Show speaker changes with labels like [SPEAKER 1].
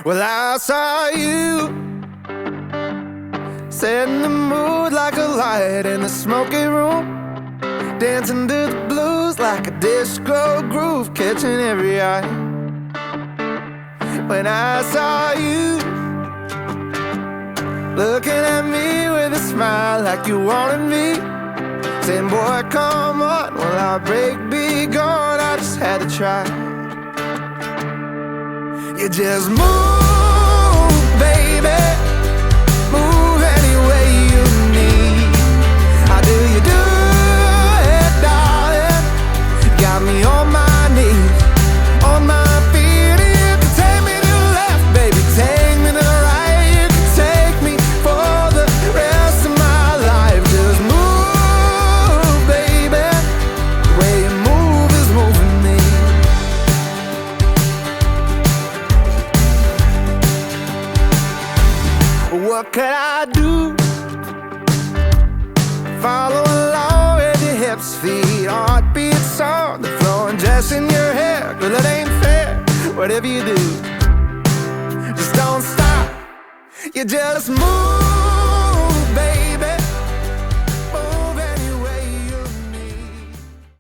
[SPEAKER 1] Well, I saw you setting the mood like a light in the smoky room, dancing to the blues like a disco groove, catching every eye. When I saw you looking at me with a smile like you wanted me, saying, boy, come on, will our break be gone? I just had to try. You just move, baby, move any way you need. How do you do it, darling? Got me on my knees, on my feet. You can take me to the left, baby, take me to the right. You can take me for the rest of my life. Just move, baby, the way you move is moving me. What could I do? Follow along with your hips, feet, heartbeat, song, the flow, and just in your hair. Girl, it ain't fair, whatever you do, just don't stop. You just move.